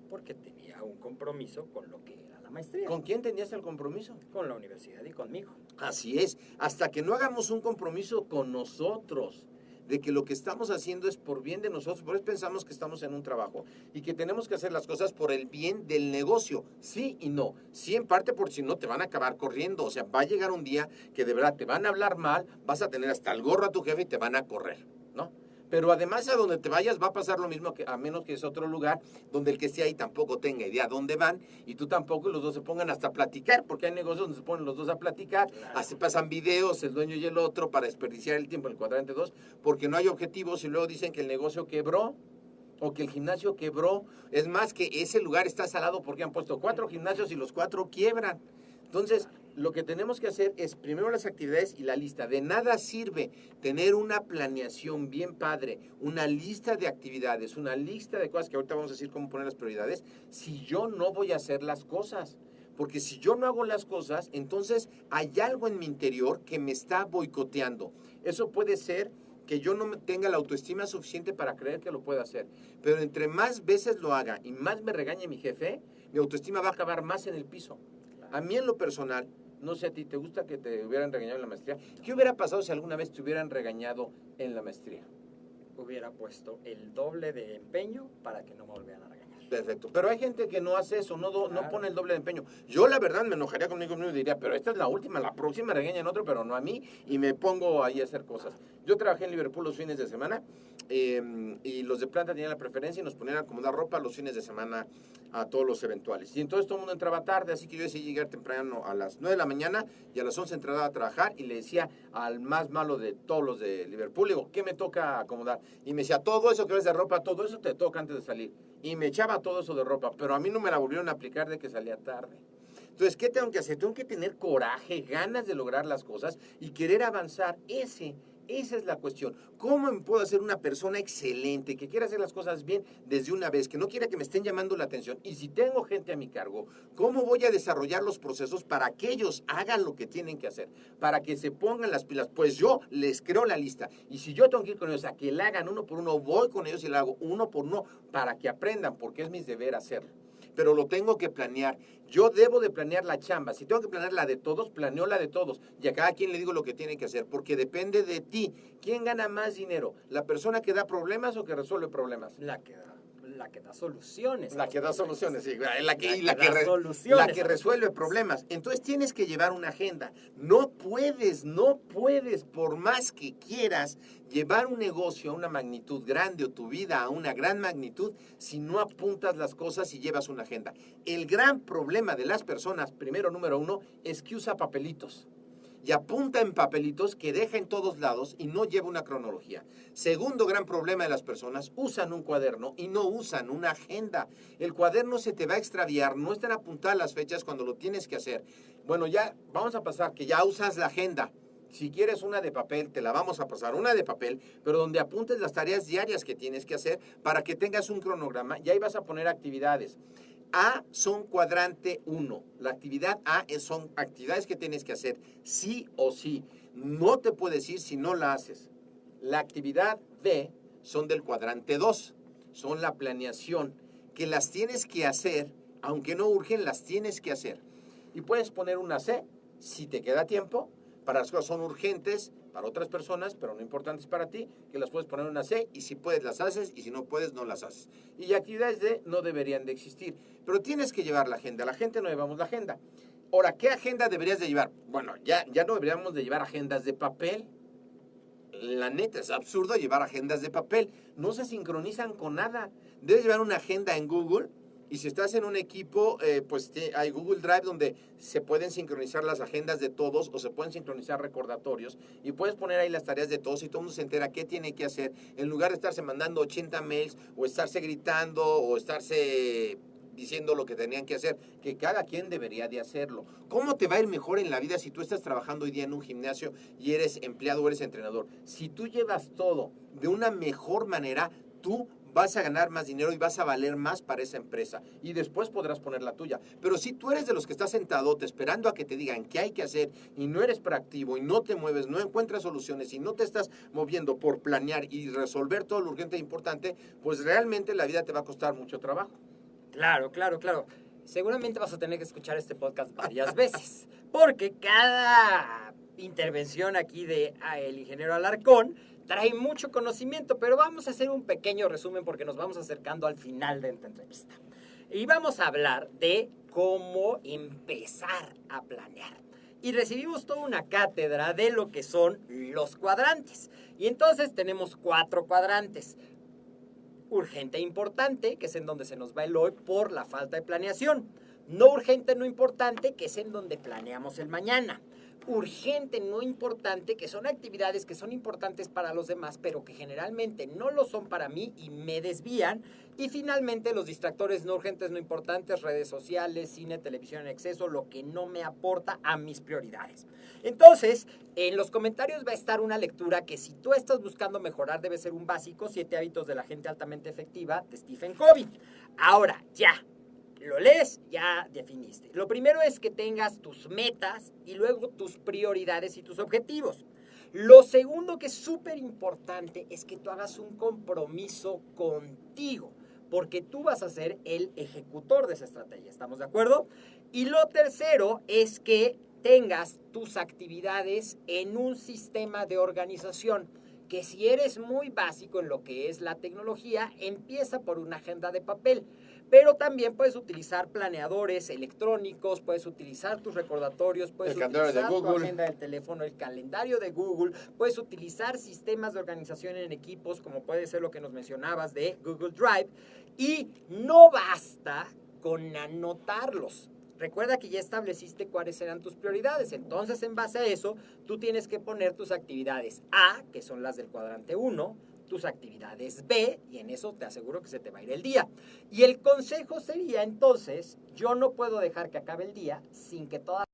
B: Porque tenía un compromiso con lo que era la maestría.
C: ¿Con quién tenías el compromiso?
B: Con la universidad y conmigo.
C: Así es, hasta que no hagamos un compromiso con nosotros, de que lo que estamos haciendo es por bien de nosotros, por eso pensamos que estamos en un trabajo y que tenemos que hacer las cosas por el bien del negocio, sí y no, sí en parte porque si no te van a acabar corriendo, o sea, va a llegar un día que de verdad te van a hablar mal, vas a tener hasta el gorro a tu jefe y te van a correr, ¿no? Pero además a donde te vayas va a pasar lo mismo, que a menos que es otro lugar donde el que esté ahí tampoco tenga idea dónde van y tú tampoco, y los dos se pongan hasta a platicar, porque hay negocios donde se ponen los dos a platicar, así pasan videos, el dueño y el otro, para desperdiciar el tiempo en el cuadrante 2, porque no hay objetivos y luego dicen que el negocio quebró o que el gimnasio quebró. Es más, que ese lugar está salado porque han puesto 4 gimnasios y los 4 quiebran. Entonces, lo que tenemos que hacer es primero las actividades y la lista. De nada sirve tener una planeación bien padre, una lista de actividades, una lista de cosas, que ahorita vamos a decir cómo poner las prioridades, si yo no voy a hacer las cosas. Porque si yo no hago las cosas, entonces hay algo en mi interior que me está boicoteando. Eso puede ser que yo no tenga la autoestima suficiente para creer que lo puedo hacer. Pero entre más veces lo haga y más me regañe mi jefe, mi autoestima va a acabar más en el piso. A mí en lo personal, no sé a ti, ¿te gusta que te hubieran regañado en la maestría? ¿Qué hubiera pasado si alguna vez te hubieran regañado en la maestría?
D: Hubiera puesto el doble de empeño para que no me volvieran a regañar.
C: Perfecto, pero hay gente que no hace eso, no
D: Claro.
C: pone el doble de empeño. Yo la verdad me enojaría conmigo mismo y diría, pero esta es la última, la próxima regaña en otro, pero no a mí, y me pongo ahí a hacer cosas. Yo trabajé en Liverpool los fines de semana y los de planta tenían la preferencia y nos ponían a acomodar ropa los fines de semana a todos los eventuales. Y entonces todo el mundo entraba tarde, así que yo decidí llegar temprano a las 9 de la mañana y a las 11 entraba a trabajar y le decía al más malo de todos los de Liverpool, le digo, ¿qué me toca acomodar? Y me decía, todo eso que ves de ropa, todo eso te toca antes de salir. Y me echaba todo eso de ropa, pero a mí no me la volvieron a aplicar de que salía tarde. Entonces, ¿qué tengo que hacer? Tengo que tener coraje, ganas de lograr las cosas y querer avanzar. Esa es la cuestión. ¿Cómo me puedo hacer una persona excelente, que quiera hacer las cosas bien desde una vez, que no quiera que me estén llamando la atención? Y si tengo gente a mi cargo, ¿cómo voy a desarrollar los procesos para que ellos hagan lo que tienen que hacer? Para que se pongan las pilas. Pues yo les creo la lista. Y si yo tengo que ir con ellos a que la hagan uno por uno, voy con ellos y la hago uno por uno para que aprendan, porque es mi deber hacerlo. Pero lo tengo que planear. Yo debo de planear la chamba. Si tengo que planear la de todos, planeo la de todos. Y a cada quien le digo lo que tiene que hacer, porque depende de ti. ¿Quién gana más dinero? ¿La persona que da problemas o que resuelve problemas?
D: La que da soluciones.
C: La que da soluciones, sí, la que
D: da soluciones.
C: la que resuelve problemas. Entonces tienes que llevar una agenda. No puedes, por más que quieras, llevar un negocio a una magnitud grande o tu vida a una gran magnitud si no apuntas las cosas y llevas una agenda. El gran problema de las personas, primero, número 1, es que usa papelitos. Y apunta en papelitos que deja en todos lados y no lleva una cronología. Segundo gran problema de las personas, usan un cuaderno y no usan una agenda. El cuaderno se te va a extraviar, no están apuntadas las fechas cuando lo tienes que hacer. Bueno, ya vamos a pasar que ya usas la agenda. Si quieres una de papel, te la vamos a pasar, una de papel, pero donde apuntes las tareas diarias que tienes que hacer para que tengas un cronograma y ahí vas a poner actividades. A son cuadrante 1. La actividad A son actividades que tienes que hacer sí o sí. No te puedes ir si no la haces. La actividad B son del cuadrante 2. Son la planeación, que las tienes que hacer, aunque no urgen, las tienes que hacer. Y puedes poner una C, si te queda tiempo, para las cosas son urgentes, para otras personas, pero no importantes para ti, que las puedes poner una C y si puedes las haces y si no puedes no las haces. Y actividades D no deberían de existir, pero tienes que llevar la agenda. La gente no llevamos la agenda. Ahora, ¿qué agenda deberías de llevar? Bueno, ya no deberíamos de llevar agendas de papel. La neta, es absurdo llevar agendas de papel. No se sincronizan con nada. Debes llevar una agenda en Google. Y si estás en un equipo, pues hay Google Drive donde se pueden sincronizar las agendas de todos o se pueden sincronizar recordatorios y puedes poner ahí las tareas de todos y todo el mundo se entera qué tiene que hacer en lugar de estarse mandando 80 mails o estarse gritando o estarse diciendo lo que tenían que hacer, que cada quien debería de hacerlo. ¿Cómo te va a ir mejor en la vida si tú estás trabajando hoy día en un gimnasio y eres empleado o eres entrenador? Si tú llevas todo de una mejor manera, tú vas a ganar más dinero y vas a valer más para esa empresa. Y después podrás poner la tuya. Pero si tú eres de los que estás sentado esperando a que te digan qué hay que hacer y no eres proactivo y no te mueves, no encuentras soluciones y no te estás moviendo por planear y resolver todo lo urgente e importante, pues realmente la vida te va a costar mucho trabajo.
D: Claro. Seguramente vas a tener que escuchar este podcast varias veces, porque cada intervención aquí de el ingeniero Alarcón trae mucho conocimiento, pero vamos a hacer un pequeño resumen porque nos vamos acercando al final de esta entrevista. Y vamos a hablar de cómo empezar a planear. y recibimos toda una cátedra de lo que son los cuadrantes. Y entonces tenemos 4 cuadrantes. Urgente e importante, que es en donde se nos va el hoy por la falta de planeación. No urgente, no importante, que es en donde planeamos el mañana. Urgente, no importante, que son actividades que son importantes para los demás, pero que generalmente no lo son para mí y me desvían. Y finalmente los distractores no urgentes, no importantes, redes sociales, cine, televisión en exceso, lo que no me aporta a mis prioridades. Entonces, en los comentarios va a estar una lectura que si tú estás buscando mejorar debe ser un básico, 7 hábitos de la gente altamente efectiva de Stephen Covey. Ahora, ya. Lo lees, ya definiste. Lo primero es que tengas tus metas y luego tus prioridades y tus objetivos. Lo segundo que es súper importante es que tú hagas un compromiso contigo, porque tú vas a ser el ejecutor de esa estrategia, ¿estamos de acuerdo? Y lo tercero es que tengas tus actividades en un sistema de organización, que si eres muy básico en lo que es la tecnología, empieza por una agenda de papel. Pero también puedes utilizar planeadores electrónicos, puedes utilizar tus recordatorios, puedes utilizar tu agenda del teléfono, el calendario de Google, puedes utilizar sistemas de organización en equipos, como puede ser lo que nos mencionabas de Google Drive, y no basta con anotarlos. Recuerda que ya estableciste cuáles serán tus prioridades, entonces en base a eso, tú tienes que poner tus actividades A, que son las del cuadrante 1, tus actividades B, y en eso te aseguro que se te va a ir el día. Y el consejo sería entonces, yo no puedo dejar que acabe el día sin que todas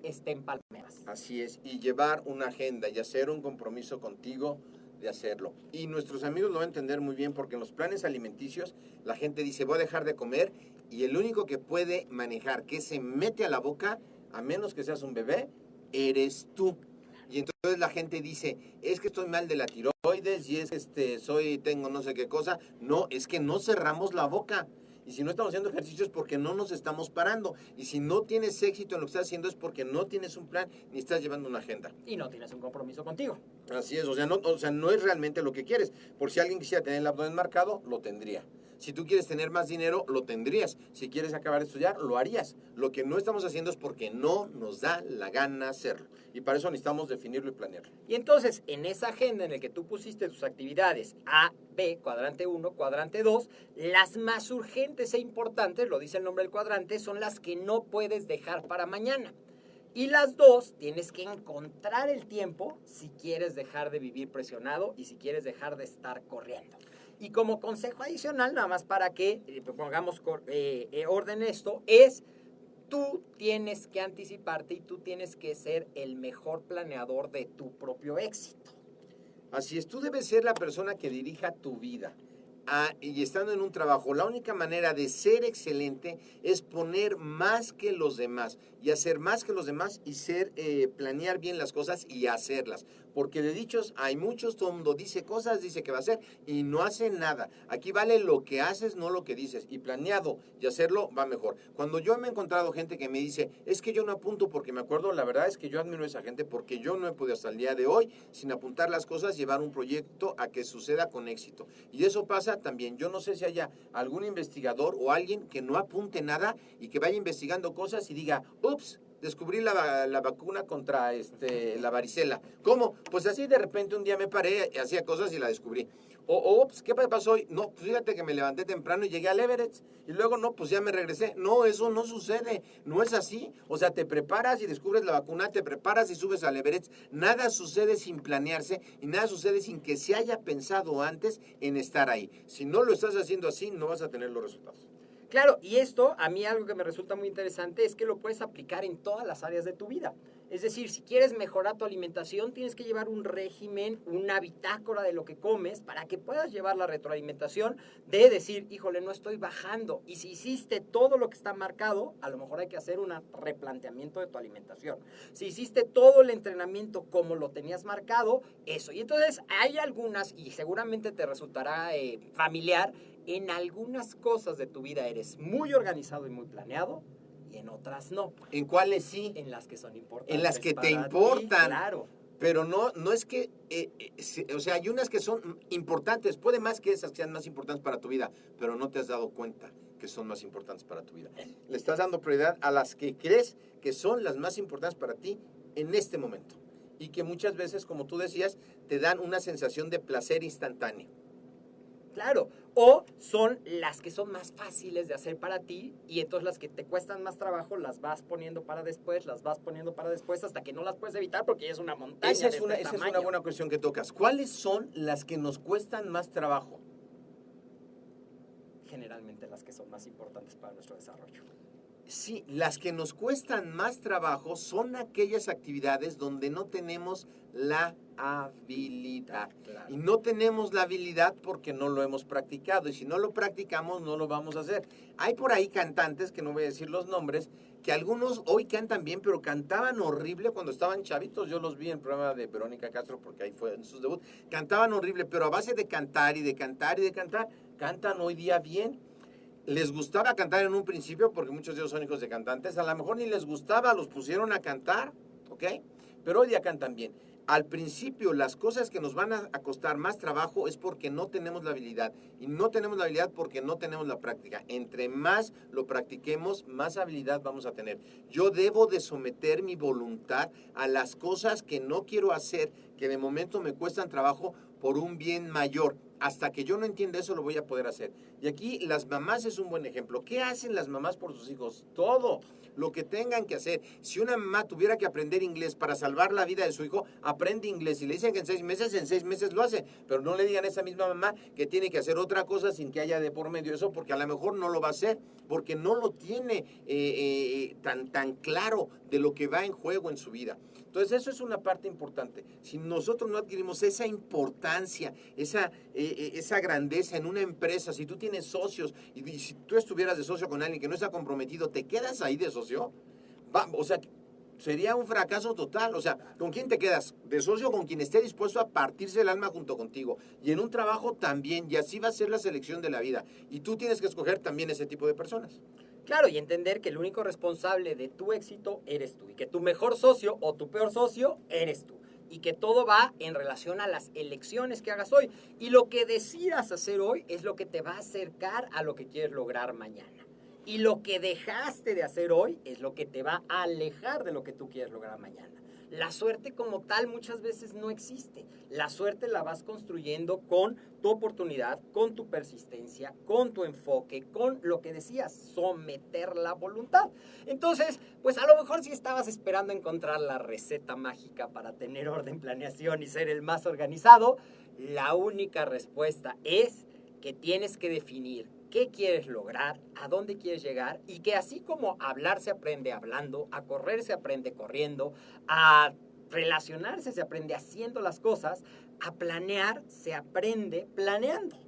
D: estén palmeras.
C: Así es, y llevar una agenda y hacer un compromiso contigo de hacerlo. Y nuestros amigos lo van a entender muy bien porque en los planes alimenticios la gente dice voy a dejar de comer y el único que puede manejar que se mete a la boca, a menos que seas un bebé, eres tú. Y entonces la gente dice, es que estoy mal de la tiroides y es que tengo no sé qué cosa. No, es que no cerramos la boca. Y si no estamos haciendo ejercicios es porque no nos estamos parando. Y si no tienes éxito en lo que estás haciendo es porque no tienes un plan ni estás llevando una agenda.
D: Y no tienes un compromiso contigo.
C: Así es, o sea, no es realmente lo que quieres. Por si alguien quisiera tener el abdomen marcado, lo tendría. Si tú quieres tener más dinero, lo tendrías. Si quieres acabar de estudiar, lo harías. Lo que no estamos haciendo es porque no nos da la gana hacerlo. Y para eso necesitamos definirlo y planearlo.
D: Y entonces, en esa agenda en la que tú pusiste tus actividades A, B, cuadrante 1, cuadrante 2, las más urgentes e importantes, lo dice el nombre del cuadrante, son las que no puedes dejar para mañana. Y las 2, tienes que encontrar el tiempo si quieres dejar de vivir presionado y si quieres dejar de estar corriendo. Y como consejo adicional, nada más para que pongamos orden en esto, es tú tienes que anticiparte y tú tienes que ser el mejor planeador de tu propio éxito.
C: Así es, tú debes ser la persona que dirija tu vida. Y estando en un trabajo, la única manera de ser excelente es poner más que los demás y hacer más que los demás y planear bien las cosas y hacerlas. Porque de dichos hay muchos, todo el mundo dice cosas, dice que va a hacer y no hace nada. Aquí vale lo que haces, no lo que dices. Y planeado y hacerlo va mejor. Cuando yo me he encontrado gente que me dice, es que yo no apunto porque me acuerdo, la verdad es que yo admiro a esa gente porque yo no he podido hasta el día de hoy, sin apuntar las cosas, llevar un proyecto a que suceda con éxito. Y eso pasa también. Yo no sé si haya algún investigador o alguien que no apunte nada y que vaya investigando cosas y diga, ups, descubrí la vacuna contra la varicela. ¿Cómo? Pues así de repente un día me paré, hacía cosas y la descubrí. Ups, ¿qué pasó hoy? No, pues fíjate que me levanté temprano y llegué al Everest. Y luego, no, pues ya me regresé. No, eso no sucede. No es así. O sea, te preparas y descubres la vacuna, te preparas y subes al Everest. Nada sucede sin planearse y nada sucede sin que se haya pensado antes en estar ahí. Si no lo estás haciendo así, no vas a tener los resultados.
D: Claro, y esto, a mí algo que me resulta muy interesante es que lo puedes aplicar en todas las áreas de tu vida. Es decir, si quieres mejorar tu alimentación, tienes que llevar un régimen, una bitácora de lo que comes para que puedas llevar la retroalimentación de decir, híjole, no estoy bajando. Y si hiciste todo lo que está marcado, a lo mejor hay que hacer un replanteamiento de tu alimentación. Si hiciste todo el entrenamiento como lo tenías marcado, eso. Y entonces hay algunas, y seguramente te resultará familiar, en algunas cosas de tu vida eres muy organizado y muy planeado, y en otras no.
C: ¿En cuáles sí?
D: En las que son importantes.
C: En las que te importan.
D: Claro.
C: Pero no es que, o sea, hay unas que son importantes, puede más que esas que sean más importantes para tu vida, pero no te has dado cuenta que son más importantes para tu vida. Le estás dando prioridad a las que crees que son las más importantes para ti en este momento. Y que muchas veces, como tú decías, te dan una sensación de placer instantáneo.
D: Claro, o son las que son más fáciles de hacer para ti y entonces las que te cuestan más trabajo las vas poniendo para después, hasta que no las puedes evitar porque ya es una montaña
C: Esa
D: de
C: es una
D: tamaño.
C: buena cuestión que tocas. ¿Cuáles son las que nos cuestan más trabajo?
D: Generalmente las que son más importantes para nuestro desarrollo.
C: Sí, las que nos cuestan más trabajo son aquellas actividades donde no tenemos la habilidad.
D: Claro.
C: Y no tenemos la habilidad porque no lo hemos practicado. Y si no lo practicamos, no lo vamos a hacer. Hay por ahí cantantes, que no voy a decir los nombres, que algunos hoy cantan bien, pero cantaban horrible cuando estaban chavitos. Yo los vi en el programa de Verónica Castro, porque ahí fue en sus debuts. Cantaban horrible, pero a base de cantar y de cantar y de cantar, cantan hoy día bien. Les gustaba cantar en un principio, porque muchos de ellos son hijos de cantantes, a lo mejor ni les gustaba, los pusieron a cantar, ¿ok? Pero hoy día cantan bien. Al principio, las cosas que nos van a costar más trabajo es porque no tenemos la habilidad. Y no tenemos la habilidad porque no tenemos la práctica. Entre más lo practiquemos, más habilidad vamos a tener. Yo debo de someter mi voluntad a las cosas que no quiero hacer, que de momento me cuestan trabajo, por un bien mayor. Hasta que yo no entienda eso, lo voy a poder hacer. Y aquí las mamás es un buen ejemplo. ¿Qué hacen las mamás por sus hijos? Todo lo que tengan que hacer. Si una mamá tuviera que aprender inglés para salvar la vida de su hijo, aprende inglés. Si le dicen que en 6 meses lo hace. Pero no le digan a esa misma mamá que tiene que hacer otra cosa sin que haya de por medio eso, porque a lo mejor no lo va a hacer, porque no lo tiene tan claro de lo que va en juego en su vida. Entonces, eso es una parte importante. Si nosotros no adquirimos esa importancia, esa grandeza en una empresa, si tú tienes socios y si tú estuvieras de socio con alguien que no está comprometido, ¿te quedas ahí de socio? O sea, sería un fracaso total. O sea, ¿con quién te quedas? De socio con quien esté dispuesto a partirse el alma junto contigo. Y en un trabajo también, y así va a ser la selección de la vida. Y tú tienes que escoger también ese tipo de personas.
D: Claro, y entender que el único responsable de tu éxito eres tú y que tu mejor socio o tu peor socio eres tú. Y que todo va en relación a las elecciones que hagas hoy. Y lo que decidas hacer hoy es lo que te va a acercar a lo que quieres lograr mañana. Y lo que dejaste de hacer hoy es lo que te va a alejar de lo que tú quieres lograr mañana. La suerte como tal muchas veces no existe. La suerte la vas construyendo con tu oportunidad, con tu persistencia, con tu enfoque, con lo que decías, someter la voluntad. Entonces, pues a lo mejor si estabas esperando encontrar la receta mágica para tener orden, planeación y ser el más organizado, la única respuesta es que tienes que definir qué quieres lograr, a dónde quieres llegar y que así como hablar se aprende hablando, a correr se aprende corriendo, a relacionarse se aprende haciendo las cosas, a planear se aprende planeando,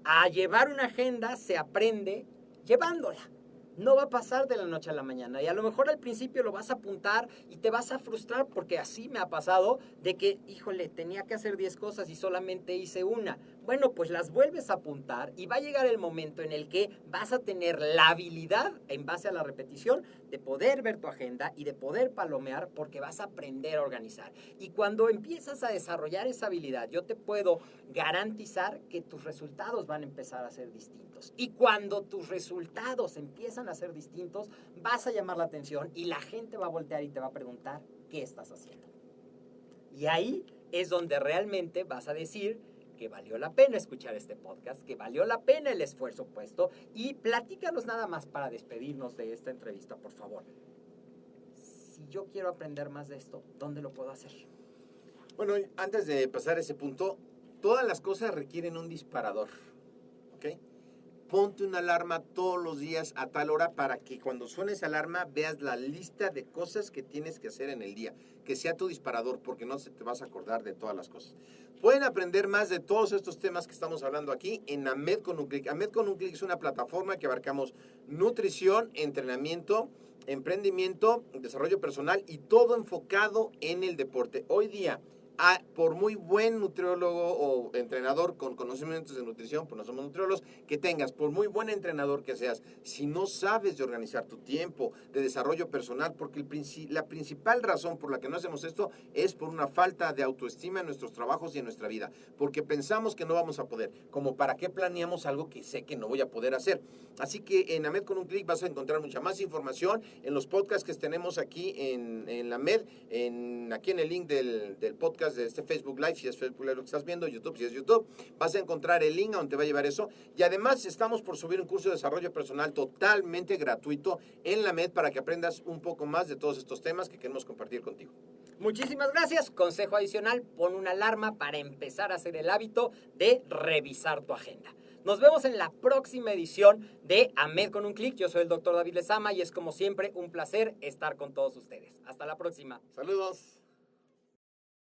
D: a llevar una agenda se aprende llevándola. No va a pasar de la noche a la mañana y a lo mejor al principio lo vas a apuntar y te vas a frustrar porque así me ha pasado de que, híjole, tenía que hacer 10 cosas y solamente hice una. Bueno, pues las vuelves a apuntar y va a llegar el momento en el que vas a tener la habilidad, en base a la repetición, de poder ver tu agenda y de poder palomear porque vas a aprender a organizar. Y cuando empiezas a desarrollar esa habilidad, yo te puedo garantizar que tus resultados van a empezar a ser distintos. Y cuando tus resultados empiezan a ser distintos, vas a llamar la atención y la gente va a voltear y te va a preguntar, ¿qué estás haciendo? Y ahí es donde realmente vas a decir que valió la pena escuchar este podcast, que valió la pena el esfuerzo puesto y platícanos nada más para despedirnos de esta entrevista, por favor. Si yo quiero aprender más de esto, ¿dónde lo puedo hacer?
C: Bueno, antes de pasar a ese punto, todas las cosas requieren un disparador, ¿ok? Ponte una alarma todos los días a tal hora para que cuando suene esa alarma veas la lista de cosas que tienes que hacer en el día. Que sea tu disparador, porque no se te vas a acordar de todas las cosas. Pueden aprender más de todos estos temas que estamos hablando aquí en AMED con un clic. AMED con un clic es una plataforma que abarcamos nutrición, entrenamiento, emprendimiento, desarrollo personal y todo enfocado en el deporte. Hoy día por muy buen nutriólogo o entrenador con conocimientos de nutrición, pues no somos nutriólogos, que tengas, por muy buen entrenador que seas, si no sabes de organizar tu tiempo, de desarrollo personal, porque la principal razón por la que no hacemos esto es por una falta de autoestima en nuestros trabajos y en nuestra vida, porque pensamos que no vamos a poder, como para qué planeamos algo que sé que no voy a poder hacer. Así que en AMED con un clic vas a encontrar mucha más información en los podcasts que tenemos aquí en la AMED, aquí en el link del podcast de este Facebook Live, si es Facebook Live lo que estás viendo, YouTube, si es YouTube, vas a encontrar el link a donde te va a llevar eso. Y además estamos por subir un curso de desarrollo personal totalmente gratuito en la AMED para que aprendas un poco más de todos estos temas que queremos compartir contigo.
B: Muchísimas gracias. Consejo adicional, pon una alarma para empezar a hacer el hábito de revisar tu agenda. Nos vemos en la próxima edición de AMED con un clic. Yo soy el Dr. David Lezama y es como siempre un placer estar con todos ustedes. Hasta la próxima.
C: Saludos.